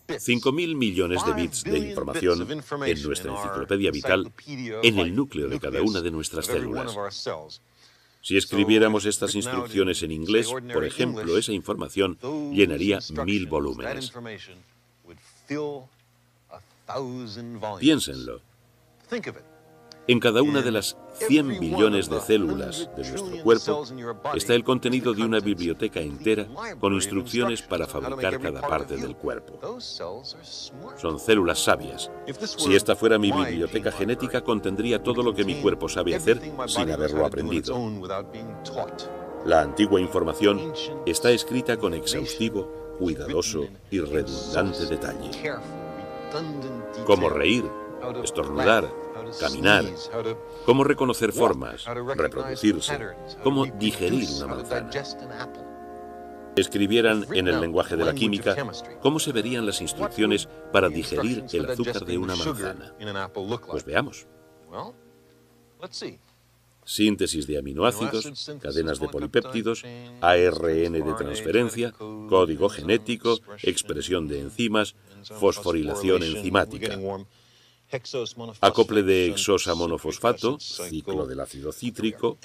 5.000 millones de bits de información en nuestra enciclopedia vital en el núcleo de cada una de nuestras células. Si escribiéramos estas instrucciones en inglés, por ejemplo, esa información llenaría 1000 volúmenes. Piénsenlo. En cada una de las 100 billones de células de nuestro cuerpo está el contenido de una biblioteca entera con instrucciones para fabricar cada parte del cuerpo. Son células sabias. Si esta fuera mi biblioteca genética, contendría todo lo que mi cuerpo sabe hacer sin haberlo aprendido. La antigua información está escrita con exhaustivo, cuidadoso y redundante detalle. Cómo reír, estornudar, caminar, cómo reconocer formas, reproducirse, cómo digerir una manzana. Escribieran en el lenguaje de la química cómo se verían las instrucciones para digerir el azúcar de una manzana. Pues veamos. Síntesis de aminoácidos, cadenas de polipéptidos, ARN de transferencia, código genético, expresión de enzimas, fosforilación enzimática. Acople de hexosa monofosfato, ciclo del ácido cítrico.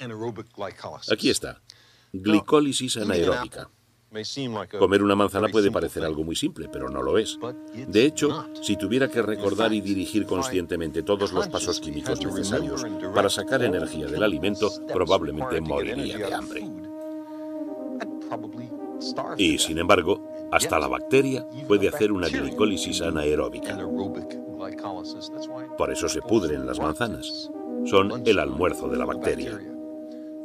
Aquí está, glicólisis anaeróbica. Comer una manzana puede parecer algo muy simple, pero no lo es. De hecho, si tuviera que recordar y dirigir conscientemente todos los pasos químicos necesarios para sacar energía del alimento, probablemente moriría de hambre. Y, sin embargo, hasta la bacteria puede hacer una glicólisis anaeróbica. Por eso se pudren las manzanas. Son el almuerzo de la bacteria.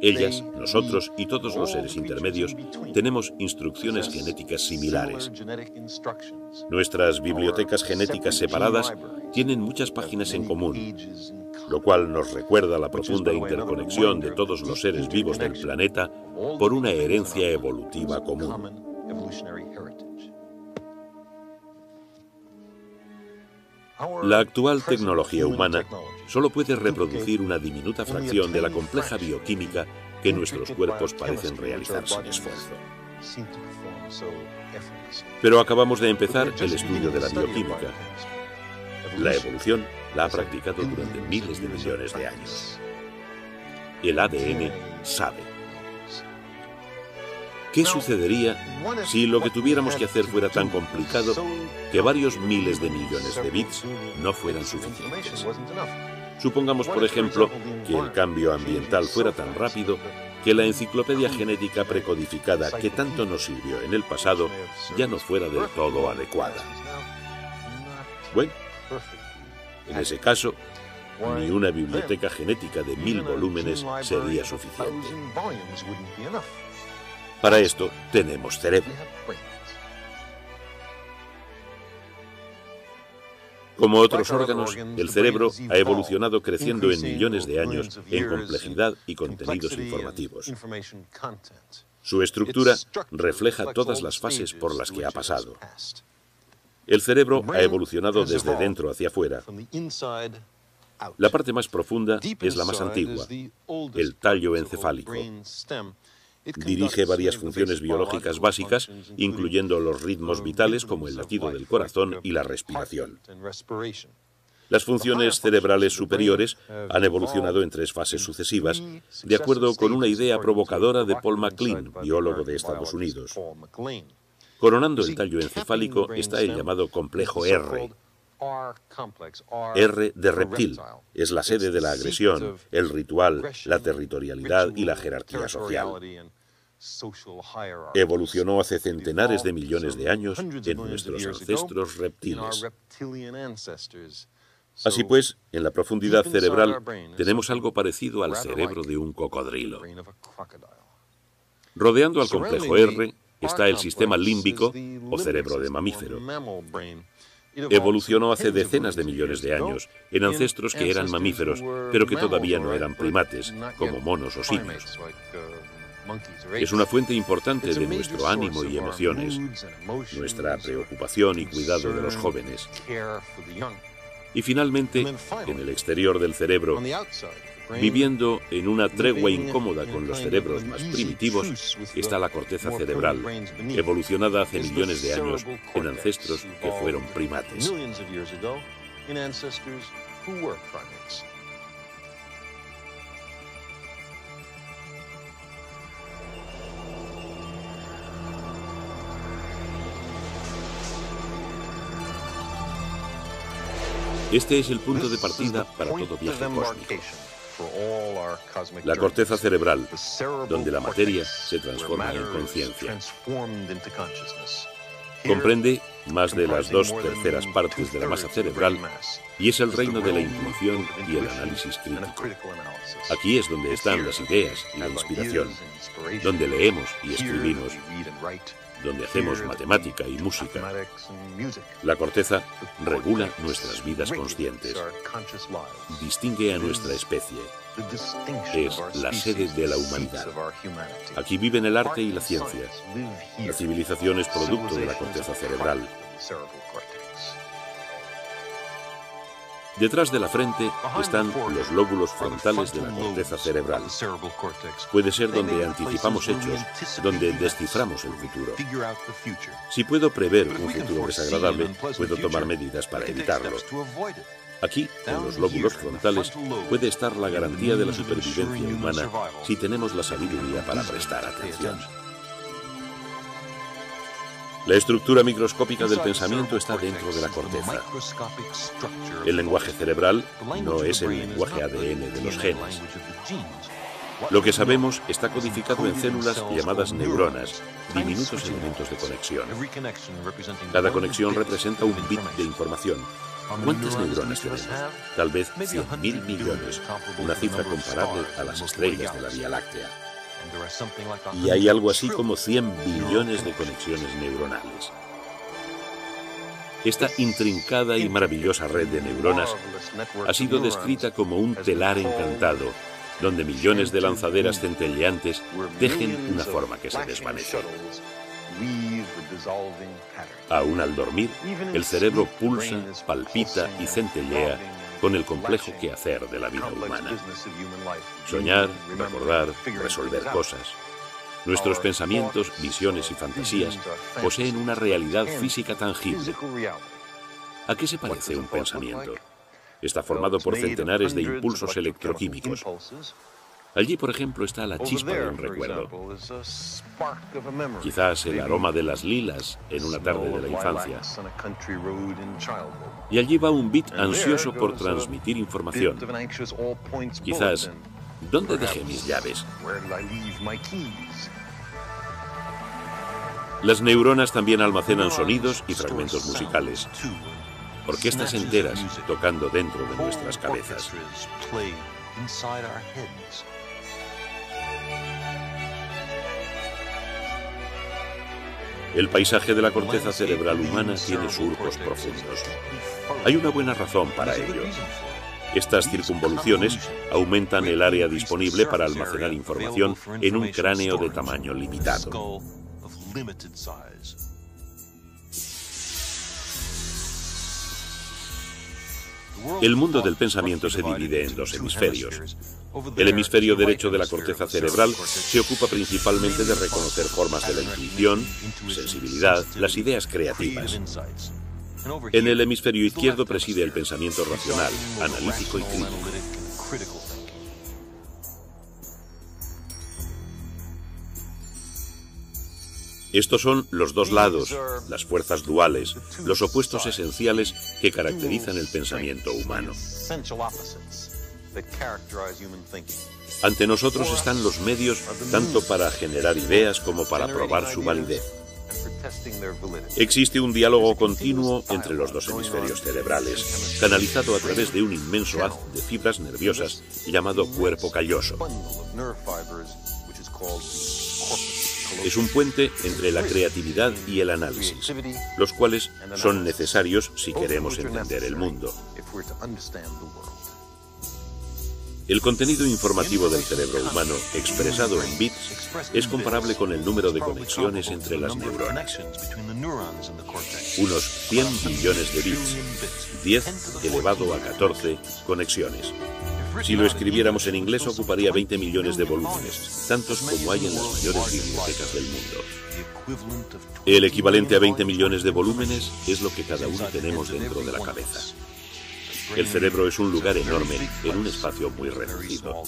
Ellas, nosotros y todos los seres intermedios tenemos instrucciones genéticas similares. Nuestras bibliotecas genéticas separadas tienen muchas páginas en común, lo cual nos recuerda la profunda interconexión de todos los seres vivos del planeta por una herencia evolutiva común. La actual tecnología humana solo puede reproducir una diminuta fracción de la compleja bioquímica que nuestros cuerpos parecen realizar sin esfuerzo. Pero acabamos de empezar el estudio de la bioquímica. La evolución la ha practicado durante miles de millones de años. El ADN sabe. ¿Qué sucedería si lo que tuviéramos que hacer fuera tan complicado que varios miles de millones de bits no fueran suficientes? Supongamos, por ejemplo, que el cambio ambiental fuera tan rápido que la enciclopedia genética precodificada que tanto nos sirvió en el pasado ya no fuera del todo adecuada. Bueno, en ese caso, ni una biblioteca genética de 1000 volúmenes sería suficiente. Para esto tenemos cerebro. Como otros órganos, el cerebro ha evolucionado creciendo en millones de años en complejidad y contenidos informativos. Su estructura refleja todas las fases por las que ha pasado. El cerebro ha evolucionado desde dentro hacia afuera. La parte más profunda es la más antigua, el tallo encefálico. Dirige varias funciones biológicas básicas, incluyendo los ritmos vitales como el latido del corazón y la respiración. Las funciones cerebrales superiores han evolucionado en 3 fases sucesivas, de acuerdo con una idea provocadora de Paul MacLean, biólogo de Estados Unidos. Coronando el tallo encefálico está el llamado complejo R. R de reptil, es la sede de la agresión, el ritual, la territorialidad y la jerarquía social. Evolucionó hace centenares de millones de años en nuestros ancestros reptiles. Así pues, en la profundidad cerebral tenemos algo parecido al cerebro de un cocodrilo. Rodeando al complejo R está el sistema límbico o cerebro de mamífero. Evolucionó hace decenas de millones de años en ancestros que eran mamíferos, pero que todavía no eran primates, como monos o simios. Es una fuente importante de nuestro ánimo y emociones, nuestra preocupación y cuidado de los jóvenes. Y finalmente, en el exterior del cerebro, Viviendo en una tregua incómoda con los cerebros más primitivos está la corteza cerebral, evolucionada hace millones de años en ancestros que fueron primates. Este es el punto de partida para todo viaje cósmico. La corteza cerebral, donde la materia se transforma en conciencia. Comprende más de las 2/3 partes de la masa cerebral y es el reino de la intuición y el análisis crítico. Aquí es donde están las ideas y la inspiración, donde leemos y escribimos, donde hacemos matemática y música. La corteza regula nuestras vidas conscientes, distingue a nuestra especie, es la sede de la humanidad. Aquí viven el arte y la ciencia. La civilización es producto de la corteza cerebral. Detrás de la frente están los lóbulos frontales de la corteza cerebral. Puede ser donde anticipamos hechos, donde desciframos el futuro. Si puedo prever un futuro desagradable, puedo tomar medidas para evitarlo. Aquí, en los lóbulos frontales, puede estar la garantía de la supervivencia humana si tenemos la sabiduría para prestar atención. La estructura microscópica del pensamiento está dentro de la corteza. El lenguaje cerebral no es el lenguaje ADN de los genes. Lo que sabemos está codificado en células llamadas neuronas, diminutos elementos de conexión. Cada conexión representa un bit de información. ¿Cuántas neuronas tenemos? Tal vez 100.000 millones, una cifra comparable a las estrellas de la Vía Láctea. Y hay algo así como 100 billones de conexiones neuronales. Esta intrincada y maravillosa red de neuronas ha sido descrita como un telar encantado, donde millones de lanzaderas centelleantes tejen una forma que se desvanece. Aún al dormir, el cerebro pulsa, palpita y centellea con el complejo quehacer de la vida humana. Soñar, recordar, resolver cosas. Nuestros pensamientos, visiones y fantasías poseen una realidad física tangible. ¿A qué se parece un pensamiento? Está formado por centenares de impulsos electroquímicos. Allí, por ejemplo, está la chispa de un recuerdo. Quizás el aroma de las lilas en una tarde de la infancia. Y allí va un bit ansioso por transmitir información. Quizás, ¿dónde dejé mis llaves? Las neuronas también almacenan sonidos y fragmentos musicales. Orquestas enteras tocando dentro de nuestras cabezas. El paisaje de la corteza cerebral humana tiene surcos profundos. Hay una buena razón para ello. Estas circunvoluciones aumentan el área disponible para almacenar información en un cráneo de tamaño limitado. El mundo del pensamiento se divide en dos hemisferios. El hemisferio derecho de la corteza cerebral se ocupa principalmente de reconocer formas de la intuición, sensibilidad, las ideas creativas. En el hemisferio izquierdo preside el pensamiento racional, analítico y crítico. Estos son los dos lados, las fuerzas duales, los opuestos esenciales que caracterizan el pensamiento humano. Ante nosotros están los medios tanto para generar ideas como para probar su validez. Existe un diálogo continuo entre los dos hemisferios cerebrales, canalizado a través de un inmenso haz de fibras nerviosas llamado cuerpo calloso. Es un puente entre la creatividad y el análisis, los cuales son necesarios si queremos entender el mundo. El contenido informativo del cerebro humano, expresado en bits, es comparable con el número de conexiones entre las neuronas. Unos 100 billones de bits, 10 elevado a 14 conexiones. Si lo escribiéramos en inglés ocuparía 20 millones de volúmenes, tantos como hay en las mayores bibliotecas del mundo. El equivalente a 20 millones de volúmenes es lo que cada uno tenemos dentro de la cabeza. El cerebro es un lugar enorme en un espacio muy reducido.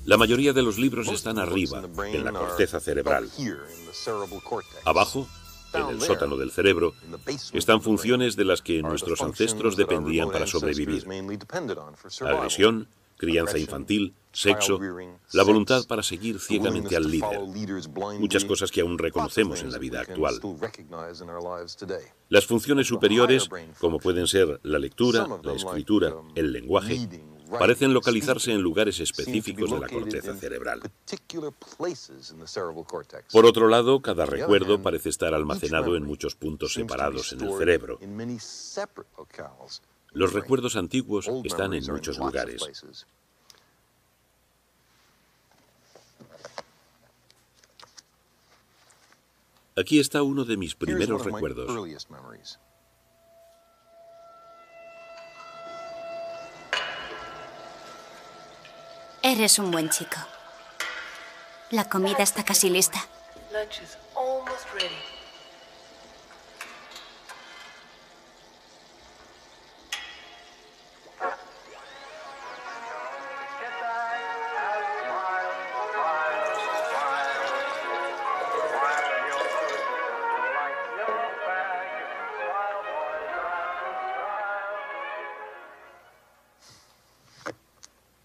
La mayoría de los libros están arriba, en la corteza cerebral. Abajo, en el sótano del cerebro, están funciones de las que nuestros ancestros dependían para sobrevivir. Agresión, crianza infantil, sexo, la voluntad para seguir ciegamente al líder. Muchas cosas que aún reconocemos en la vida actual. Las funciones superiores, como pueden ser la lectura, la escritura, el lenguaje, parecen localizarse en lugares específicos de la corteza cerebral. Por otro lado, cada recuerdo parece estar almacenado en muchos puntos separados en el cerebro. Los recuerdos antiguos están en muchos lugares. Aquí está uno de mis primeros recuerdos. Eres un buen chico. La comida está casi lista.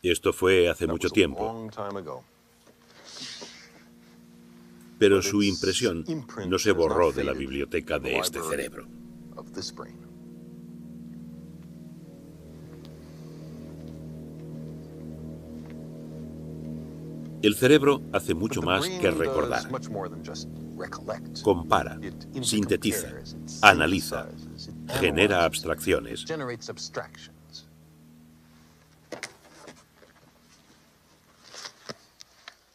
Esto fue hace mucho tiempo. Pero su impresión no se borró de la biblioteca de este cerebro. El cerebro hace mucho más que recordar. Compara, sintetiza, analiza, genera abstracciones.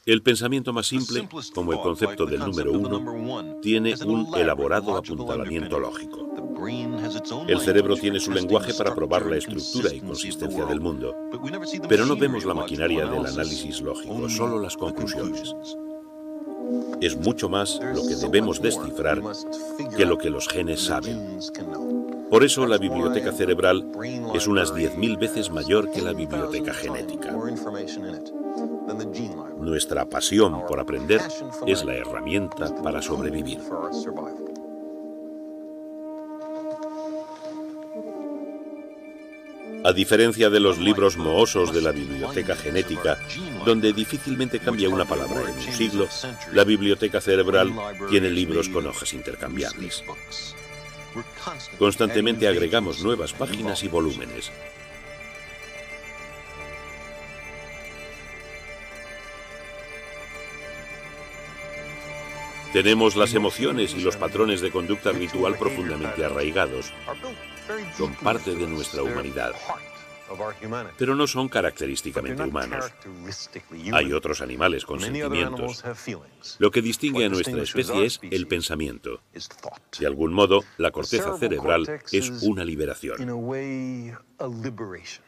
El pensamiento más simple, como el concepto del número 1, tiene un elaborado apuntalamiento lógico. El cerebro tiene su lenguaje para probar la estructura y consistencia del mundo, pero no vemos la maquinaria del análisis lógico, solo las conclusiones. Es mucho más lo que debemos descifrar que lo que los genes saben. Por eso la biblioteca cerebral es unas 10.000 veces mayor que la biblioteca genética. Nuestra pasión por aprender es la herramienta para sobrevivir. A diferencia de los libros mohosos de la biblioteca genética, donde difícilmente cambia una palabra en un siglo, la biblioteca cerebral tiene libros con hojas intercambiables. Constantemente agregamos nuevas páginas y volúmenes. Tenemos las emociones y los patrones de conducta ritual profundamente arraigados. Son parte de nuestra humanidad, pero no son característicamente humanos. Hay otros animales con sentimientos. Lo que distingue a nuestra especie es el pensamiento. De algún modo, la corteza cerebral es una liberación.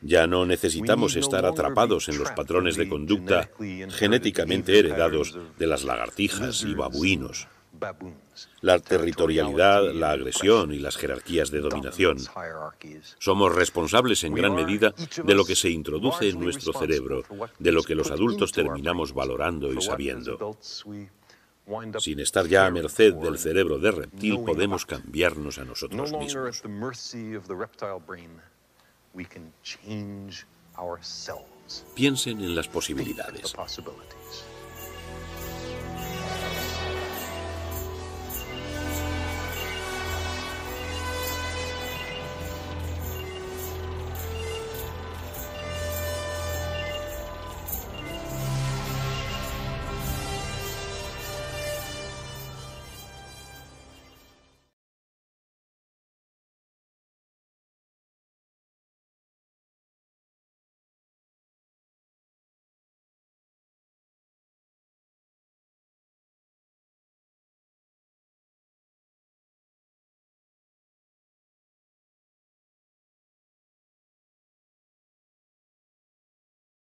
Ya no necesitamos estar atrapados en los patrones de conducta genéticamente heredados de las lagartijas y babuinos. La territorialidad, la agresión y las jerarquías de dominación. Somos responsables en gran medida de lo que se introduce en nuestro cerebro, de lo que los adultos terminamos valorando y sabiendo. Sin estar ya a merced del cerebro de reptil, podemos cambiarnos a nosotros mismos. Piensen en las posibilidades.